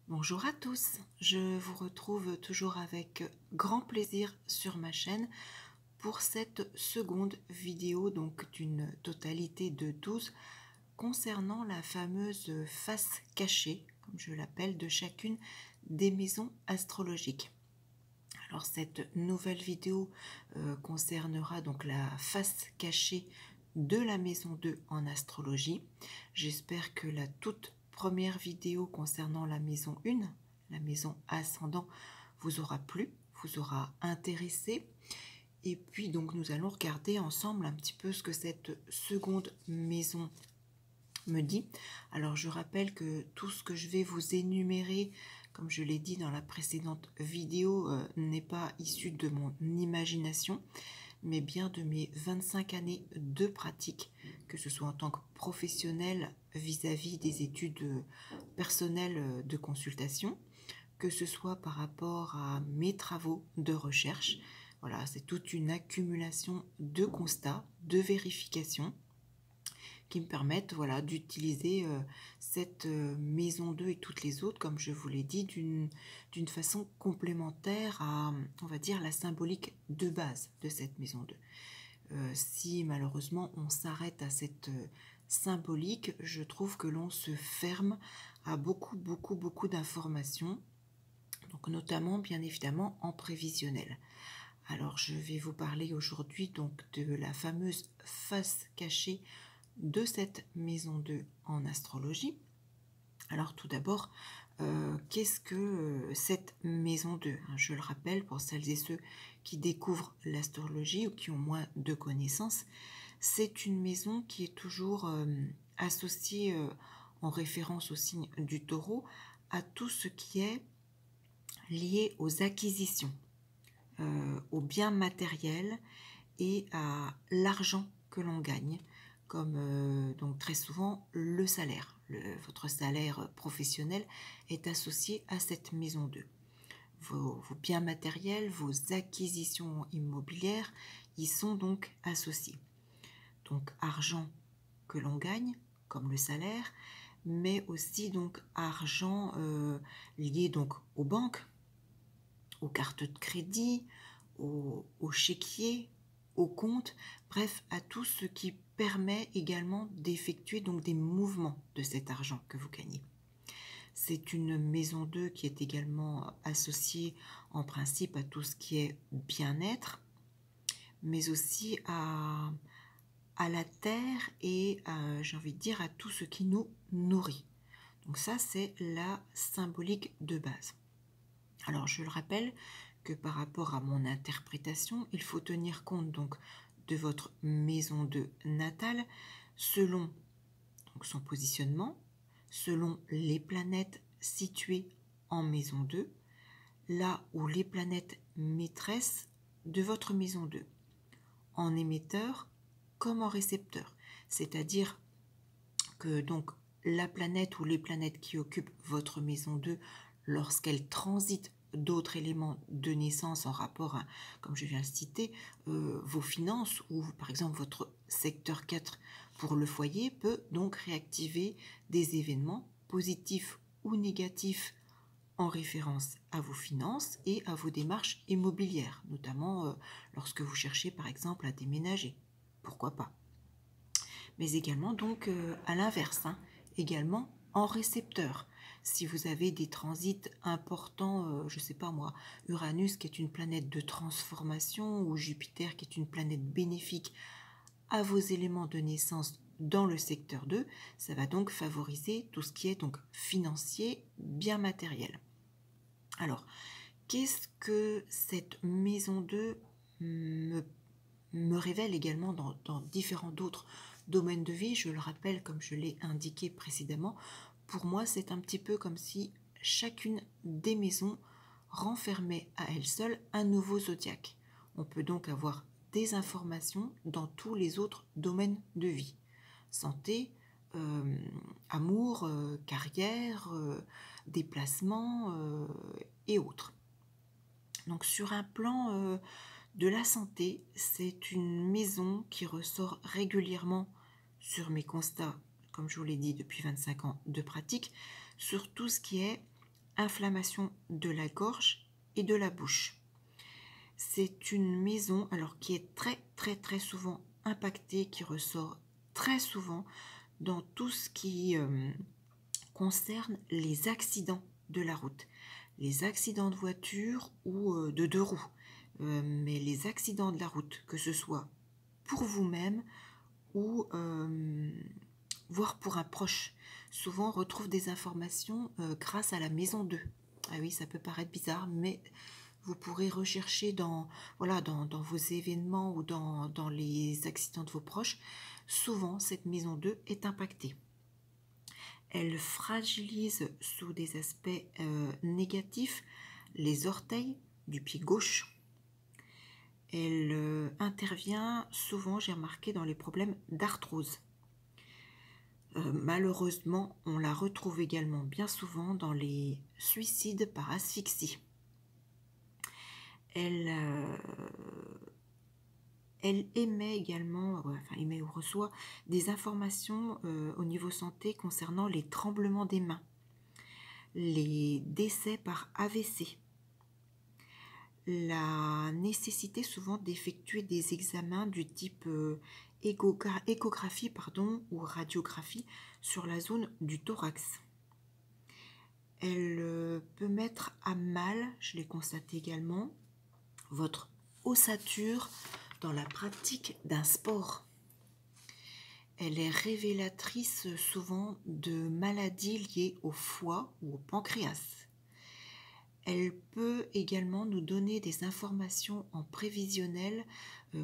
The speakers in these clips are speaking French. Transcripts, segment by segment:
Bonjour à tous, je vous retrouve toujours avec grand plaisir sur ma chaîne pour cette seconde vidéo, donc d'une totalité de 12, concernant la fameuse face cachée, comme je l'appelle, de chacune des maisons astrologiques. Alors cette nouvelle vidéo concernera donc la face cachée de la maison 2 en astrologie. J'espère que la toute première vidéo concernant la maison 1, la maison ascendant, vous aura plu, vous aura intéressé. Et puis donc nous allons regarder ensemble un petit peu ce que cette seconde maison me dit. Alors je rappelle que tout ce que je vais vous énumérer, comme je l'ai dit dans la précédente vidéo, n'est pas issu de mon imagination, mais bien de mes 25 années de pratique, que ce soit en tant que professionnel vis-à-vis des études personnelles de consultation, que ce soit par rapport à mes travaux de recherche. Voilà, c'est toute une accumulation de constats, de vérifications qui me permettent d'utiliser cette maison 2 et toutes les autres, comme je vous l'ai dit, d'une façon complémentaire à, on va dire, la symbolique de base de cette maison 2. Si malheureusement on s'arrête à cette symbolique, je trouve que l'on se ferme à beaucoup d'informations, donc notamment bien évidemment en prévisionnel. Alors je vais vous parler aujourd'hui donc de la fameuse face cachée de cette maison 2 en astrologie. Alors tout d'abord, qu'est-ce que cette maison 2? Je le rappelle pour celles et ceux qui découvrent l'astrologie ou qui ont moins de connaissances, c'est une maison qui est toujours associée en référence au signe du taureau à tout ce qui est lié aux acquisitions, aux biens matériels et à l'argent que l'on gagne, comme donc très souvent le salaire. Votre salaire professionnel est associé à cette maison 2. Vos biens matériels, vos acquisitions immobilières y sont donc associés. Donc argent que l'on gagne, comme le salaire, mais aussi donc argent lié donc aux banques, aux cartes de crédit, aux chéquiers, aux comptes, bref, à tout ce qui permet également d'effectuer donc des mouvements de cet argent que vous gagnez. C'est une maison 2 qui est également associée en principe à tout ce qui est bien-être, mais aussi à la terre et j'ai envie de dire à tout ce qui nous nourrit. Donc ça, c'est la symbolique de base. Alors je le rappelle que par rapport à mon interprétation, il faut tenir compte donc de votre maison 2 natale selon donc, son positionnement, selon les planètes situées en maison 2, là où les planètes maîtresses de votre maison 2, en émetteur comme en récepteur. C'est-à-dire que donc la planète ou les planètes qui occupent votre maison 2, lorsqu'elles transitent d'autres éléments de naissance en rapport à, comme je viens de citer, vos finances ou par exemple votre secteur 4 pour le foyer peut donc réactiver des événements positifs ou négatifs en référence à vos finances et à vos démarches immobilières, notamment lorsque vous cherchez par exemple à déménager. Pourquoi pas? Mais également donc à l'inverse, également en récepteur. Si vous avez des transits importants, je ne sais pas moi, Uranus qui est une planète de transformation ou Jupiter qui est une planète bénéfique à vos éléments de naissance dans le secteur 2, ça va donc favoriser tout ce qui est donc financier, bien matériel. Alors, qu'est-ce que cette maison 2 me révèle également dans différents d'autres domaines de vie? Je le rappelle, comme je l'ai indiqué précédemment, pour moi, c'est un petit peu comme si chacune des maisons renfermait à elle seule un nouveau zodiaque. On peut donc avoir des informations dans tous les autres domaines de vie. Santé, amour, carrière, déplacement et autres. Donc sur un plan de la santé, c'est une maison qui ressort régulièrement sur mes constats, comme je vous l'ai dit depuis 25 ans de pratique, sur tout ce qui est inflammation de la gorge et de la bouche. C'est une maison alors qui est très souvent impactée, qui ressort très souvent dans tout ce qui concerne les accidents de la route, les accidents de voiture ou de deux roues, mais les accidents de la route, que ce soit pour vous-même ou voire pour un proche. Souvent on retrouve des informations grâce à la maison 2. Ah oui, ça peut paraître bizarre, mais vous pourrez rechercher dans vos événements ou dans les accidents de vos proches. Souvent, cette maison 2 est impactée. Elle fragilise sous des aspects négatifs les orteils du pied gauche. Elle intervient souvent, j'ai remarqué, dans les problèmes d'arthrose. Malheureusement, on la retrouve également bien souvent dans les suicides par asphyxie. Elle émet également, émet ou reçoit des informations au niveau santé concernant les tremblements des mains, les décès par AVC, la nécessité souvent d'effectuer des examens du type échographie ou radiographie sur la zone du thorax. Elle peut mettre à mal, je l'ai constaté également, votre ossature dans la pratique d'un sport. Elle est révélatrice souvent de maladies liées au foie ou au pancréas. Elle peut également nous donner des informations en prévisionnel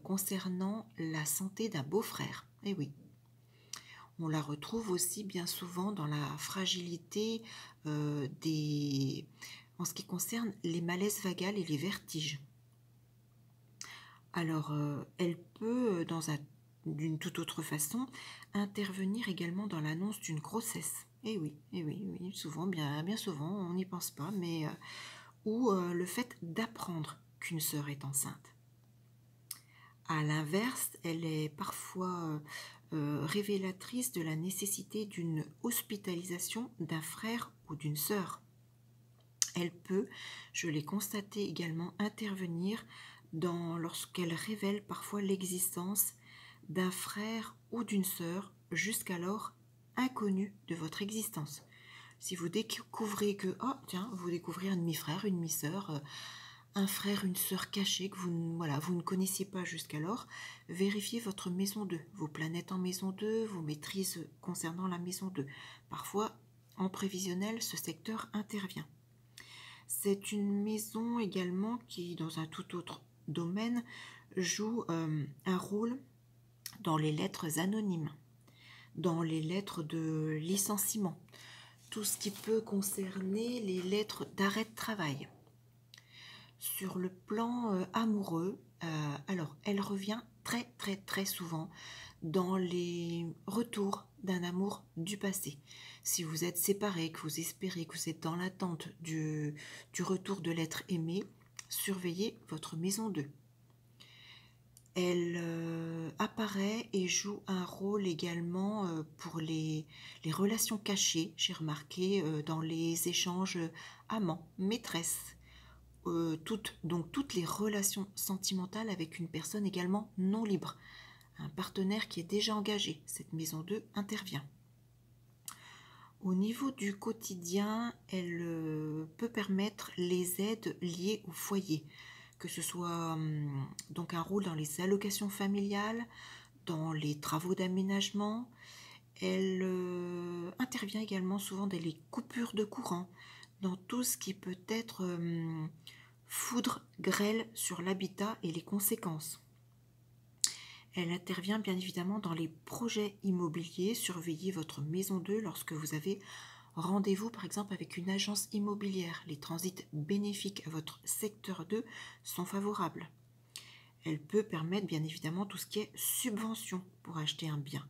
concernant la santé d'un beau-frère. Eh oui, on la retrouve aussi bien souvent dans la fragilité en ce qui concerne les malaises vagales et les vertiges. Alors, elle peut, d'une toute autre façon, intervenir également dans l'annonce d'une grossesse. Eh oui, souvent, bien souvent, on n'y pense pas, mais ou le fait d'apprendre qu'une sœur est enceinte. À l'inverse, elle est parfois révélatrice de la nécessité d'une hospitalisation d'un frère ou d'une sœur. Elle peut, je l'ai constaté également, intervenir lorsqu'elle révèle parfois l'existence d'un frère ou d'une sœur jusqu'alors inconnus de votre existence. Si vous découvrez vous découvrez un demi-frère, une demi-sœur, un frère, une sœur cachée que vous ne connaissiez pas jusqu'alors, vérifiez votre maison 2, vos planètes en maison 2, vos maîtrises concernant la maison 2. Parfois, en prévisionnel, ce secteur intervient. C'est une maison également qui, dans un tout autre domaine, joue un rôle dans les lettres anonymes, dans les lettres de licenciement, tout ce qui peut concerner les lettres d'arrêt de travail. Sur le plan amoureux, alors elle revient très souvent dans les retours d'un amour du passé. Si vous êtes séparés, que vous espérez, que vous êtes dans l'attente du retour de l'être aimé, surveillez votre maison 2. Elle apparaît et joue un rôle également pour les relations cachées, j'ai remarqué, dans les échanges amants-maîtresses. Toutes les relations sentimentales avec une personne également non libre, un partenaire qui est déjà engagé. Cette maison 2 intervient. Au niveau du quotidien, elle peut permettre les aides liées au foyer, que ce soit donc un rôle dans les allocations familiales, dans les travaux d'aménagement. Elle intervient également souvent dans les coupures de courant, dans tout ce qui peut être foudre, grêle sur l'habitat et les conséquences. Elle intervient bien évidemment dans les projets immobiliers. Surveillez votre maison 2 lorsque vous avez rendez-vous par exemple avec une agence immobilière. Les transits bénéfiques à votre secteur 2 sont favorables. Elle peut permettre bien évidemment tout ce qui est subvention pour acheter un bien.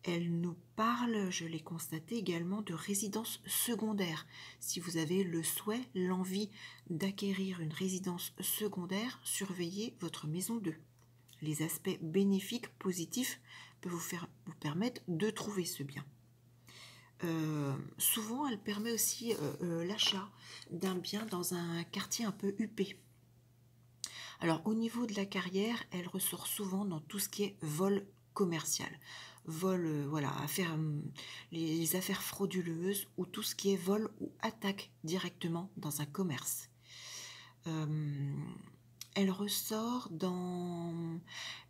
Elle nous parle, je l'ai constaté également, de résidence secondaire. Si vous avez le souhait, l'envie d'acquérir une résidence secondaire, surveillez votre maison 2. Les aspects bénéfiques, positifs, peuvent vous permettre de trouver ce bien. Souvent, elle permet aussi l'achat d'un bien dans un quartier un peu huppé. Alors, au niveau de la carrière, elle ressort souvent dans tout ce qui est vol commercial. Vol, voilà, les affaires frauduleuses ou tout ce qui est vol ou attaque directement dans un commerce. Euh, Elle ressort dans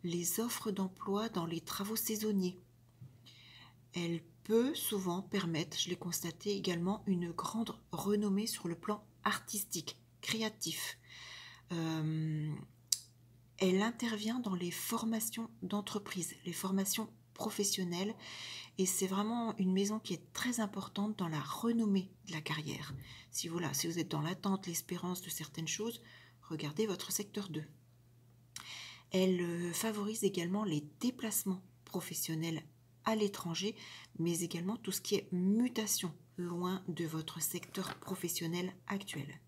les offres d'emploi dans les travaux saisonniers. Elle peut souvent permettre, je l'ai constaté également, une grande renommée sur le plan artistique, créatif. Euh, Elle intervient dans les formations d'entreprise, les formations professionnelles, et c'est vraiment une maison qui est très importante dans la renommée de la carrière. Si voilà, si vous êtes dans l'attente, l'espérance de certaines choses, regardez votre secteur 2. Elle favorise également les déplacements professionnels à l'étranger, mais également tout ce qui est mutation loin de votre secteur professionnel actuel.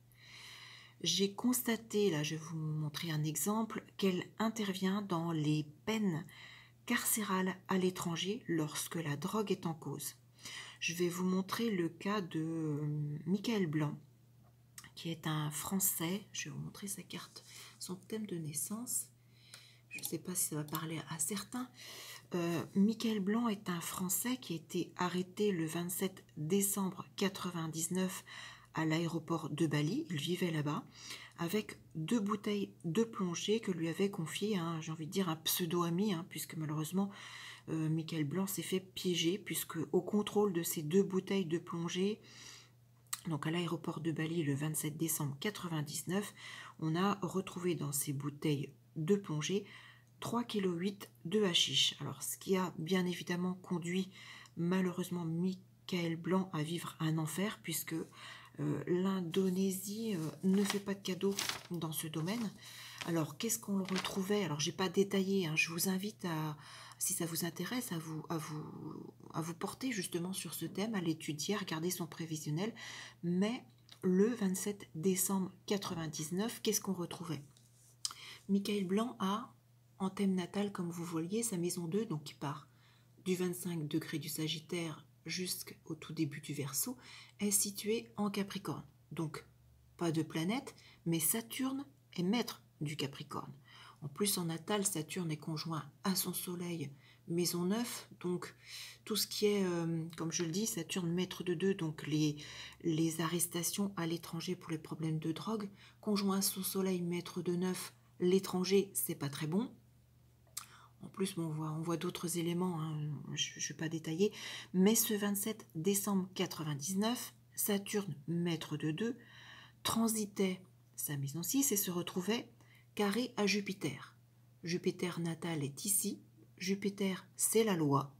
J'ai constaté, là je vais vous montrer un exemple, qu'elle intervient dans les peines carcérales à l'étranger lorsque la drogue est en cause. Je vais vous montrer le cas de Michael Blanc, qui est un Français. Je vais vous montrer sa carte, son thème de naissance. Je ne sais pas si ça va parler à certains. Michael Blanc est un Français qui a été arrêté le 27 décembre 1999 à l'aéroport de Bali. Il vivait là-bas avec 2 bouteilles de plongée que lui avait confié, j'ai envie de dire, un pseudo-ami, puisque malheureusement, Michael Blanc s'est fait piéger, puisque au contrôle de ces 2 bouteilles de plongée, donc à l'aéroport de Bali le 27 décembre 1999, on a retrouvé dans ces bouteilles de plongée 3,8 kg de hashish. Alors, ce qui a bien évidemment conduit malheureusement Michael Blanc à vivre un enfer, puisque l'Indonésie ne fait pas de cadeaux dans ce domaine. Alors, qu'est-ce qu'on le retrouvait? Alors, j'ai pas détaillé, je vous invite à, si ça vous intéresse, à vous porter justement sur ce thème, à l'étudier, à regarder son prévisionnel. Mais le 27 décembre 1999, qu'est-ce qu'on retrouvait? Michael Blanc a en thème natal, comme vous voyez, sa maison 2, donc qui part du 25 degrés du Sagittaire jusqu'au tout début du Verseau, est située en Capricorne. Donc, pas de planète, mais Saturne est maître du Capricorne. En plus, en natal, Saturne est conjoint à son Soleil, maison 9, donc tout ce qui est, comme je le dis, Saturne maître de 2, donc les arrestations à l'étranger pour les problèmes de drogue, conjoint à son Soleil maître de 9, l'étranger, c'est pas très bon. En plus, on voit d'autres éléments, je ne vais pas détailler. Mais ce 27 décembre 1999, Saturne, maître de 2, transitait sa maison 6 et se retrouvait carré à Jupiter. Jupiter natal est ici. Jupiter, c'est la loi.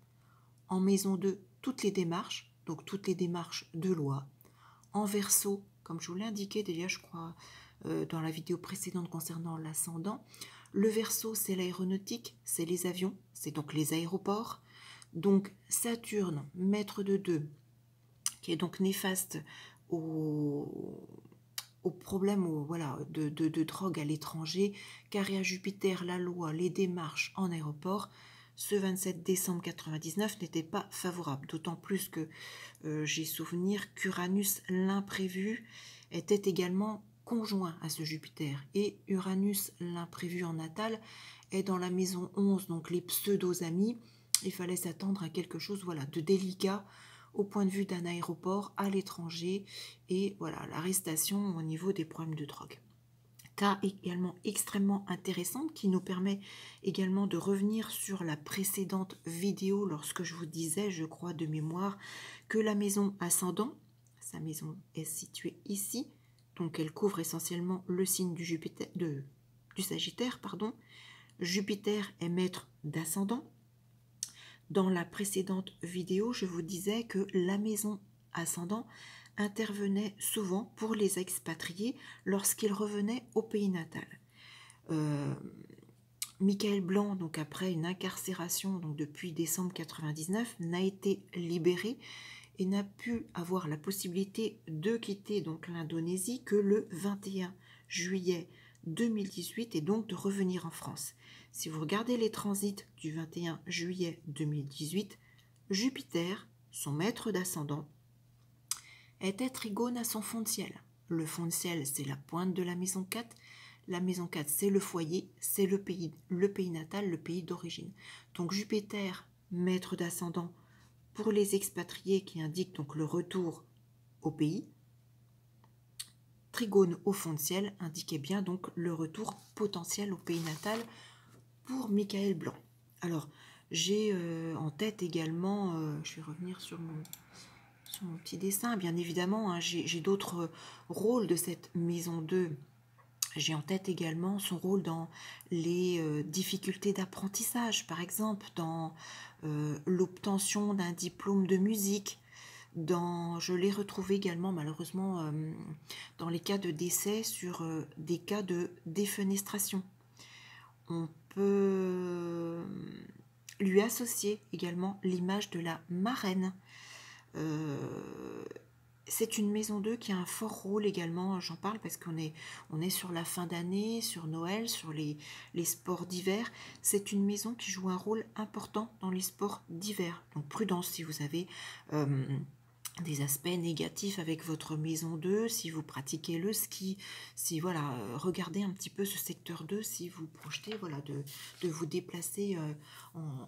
En maison 2, toutes les démarches, donc toutes les démarches de loi. En Verseau, comme je vous l'ai indiqué déjà, je crois, dans la vidéo précédente concernant l'ascendant, le Verseau, c'est l'aéronautique, c'est les avions, c'est donc les aéroports. Donc Saturne, maître de 2, qui est donc néfaste aux problèmes voilà, de drogue à l'étranger, carré à Jupiter, la loi, les démarches en aéroport, ce 27 décembre 1999 n'était pas favorable, d'autant plus que j'ai souvenir qu'Uranus, l'imprévu, était également conjoint à ce Jupiter. Et Uranus, l'imprévu en natal, est dans la maison 11, donc les pseudo-amis. Il fallait s'attendre à quelque chose voilà, de délicat au point de vue d'un aéroport à l'étranger et voilà l'arrestation au niveau des problèmes de drogue. Cas également extrêmement intéressant qui nous permet également de revenir sur la précédente vidéo lorsque je vous disais, je crois de mémoire, que la maison ascendant, sa maison est située ici, donc elle couvre essentiellement le signe du Sagittaire, pardon. Jupiter est maître d'ascendant. Dans la précédente vidéo, je vous disais que la maison ascendant intervenait souvent pour les expatriés lorsqu'ils revenaient au pays natal. Michael Blanc, donc après une incarcération donc depuis décembre 1999, n'a été libéré et n'a pu avoir la possibilité de quitter donc l'Indonésie que le 21 juillet 2018 et donc de revenir en France. Si vous regardez les transits du 21 juillet 2018, Jupiter son maître d'ascendant, était trigone à son fond de ciel. Le fond de ciel, c'est la pointe de la maison 4. La maison 4, c'est le foyer, c'est le pays natal, le pays d'origine. Donc Jupiter, maître d'ascendant, pour les expatriés qui indique donc le retour au pays. Trigone au fond de ciel indiquait bien donc le retour potentiel au pays natal pour Michael Blanc. Alors, j'ai en tête également, je vais revenir sur mon petit dessin, bien évidemment, hein, j'ai d'autres rôles de cette maison 2. J'ai en tête également son rôle dans les difficultés d'apprentissage, par exemple, dans l'obtention d'un diplôme de musique. Je l'ai retrouvé également, malheureusement, dans les cas de décès sur des cas de défenestration. On peut lui associer également l'image de la marraine. C'est une maison 2 qui a un fort rôle également, j'en parle parce qu'on est sur la fin d'année, sur Noël, sur les sports d'hiver. C'est une maison qui joue un rôle important dans les sports d'hiver. Donc prudence si vous avez des aspects négatifs avec votre maison 2, si vous pratiquez le ski, si voilà, regardez un petit peu ce secteur 2, si vous projetez voilà, de vous déplacer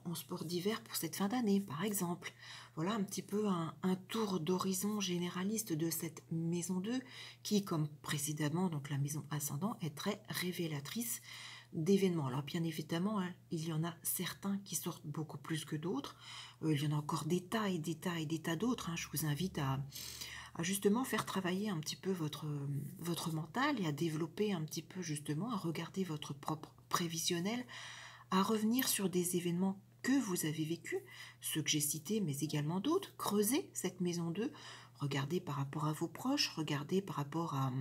en sport d'hiver pour cette fin d'année par exemple. Voilà un petit peu un tour d'horizon généraliste de cette maison 2 qui, comme précédemment, donc la maison ascendant, est très révélatrice d'événements. Alors bien évidemment, hein, il y en a certains qui sortent beaucoup plus que d'autres. Il y en a encore des tas et des tas et des tas d'autres. Hein. Je vous invite à justement faire travailler un petit peu votre mental et à développer un petit peu justement, à regarder votre propre prévisionnel, à revenir sur des événements que vous avez vécus, ceux que j'ai cités, mais également d'autres. Creusez cette maison 2, regardez par rapport à vos proches, regardez par rapport à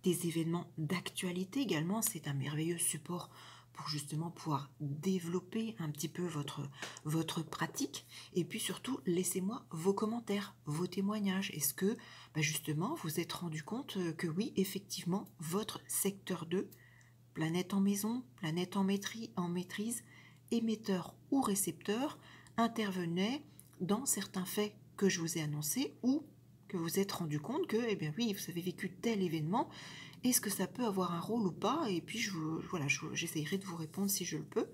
des événements d'actualité également. C'est un merveilleux support pour justement pouvoir développer un petit peu votre pratique. Et puis surtout, laissez-moi vos commentaires, vos témoignages. Est-ce que justement vous êtes rendu compte que oui, effectivement, votre secteur 2, planète en maison, planète en maîtrise, émetteur ou récepteur, intervenait dans certains faits que je vous ai annoncés ou que vous êtes rendu compte que, eh bien oui, vous avez vécu tel événement, est-ce que ça peut avoir un rôle ou pas? Et puis j'essayerai de vous répondre si je le peux.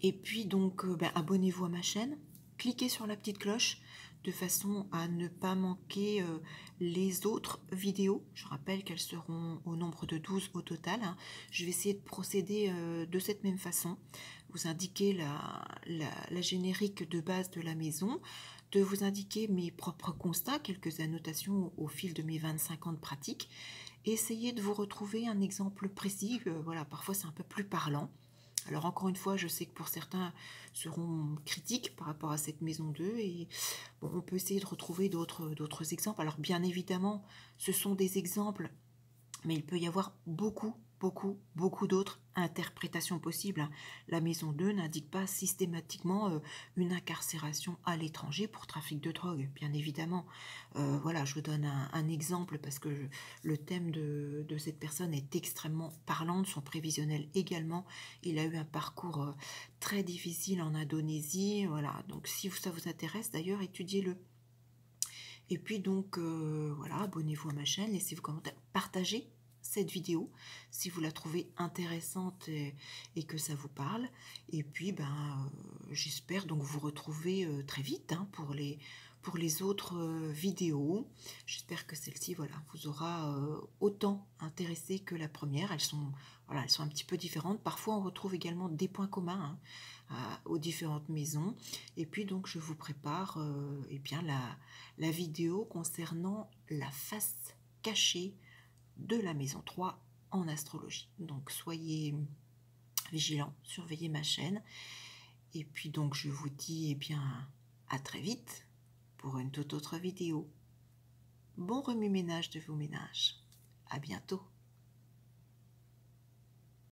Et puis donc, abonnez-vous à ma chaîne, cliquez sur la petite cloche de façon à ne pas manquer les autres vidéos. Je rappelle qu'elles seront au nombre de 12 au total. Hein. Je vais essayer de procéder de cette même façon. Vous indiquer la générique de base de la maison, de vous indiquer mes propres constats, quelques annotations au fil de mes 25 ans de pratique. Essayez de vous retrouver un exemple précis. Voilà, parfois c'est un peu plus parlant. Alors encore une fois, je sais que pour certains seront critiques par rapport à cette maison 2 et bon, on peut essayer de retrouver d'autres exemples. Alors bien évidemment, ce sont des exemples, mais il peut y avoir beaucoup d'autres interprétations possibles. La maison 2 n'indique pas systématiquement une incarcération à l'étranger pour trafic de drogue, bien évidemment. Voilà, je vous donne un exemple parce que le thème de cette personne est extrêmement parlant, son prévisionnel également. Il a eu un parcours très difficile en Indonésie. Voilà, donc si ça vous intéresse d'ailleurs, étudiez-le. Et puis donc, voilà, abonnez-vous à ma chaîne, laissez vos commentaires, partagez cette vidéo si vous la trouvez intéressante et que ça vous parle. Et puis, j'espère donc vous retrouver très vite hein, pour les autres vidéos. J'espère que celle-ci voilà, vous aura autant intéressé que la première. Elles sont un petit peu différentes. Parfois, on retrouve également des points communs hein, aux différentes maisons. Et puis, donc, je vous prépare la vidéo concernant la face cachée de la maison 3 en astrologie. Donc soyez vigilants, surveillez ma chaîne. Et puis donc je vous dis à très vite pour une toute autre vidéo. Bon remue-ménage de vos ménages. À bientôt.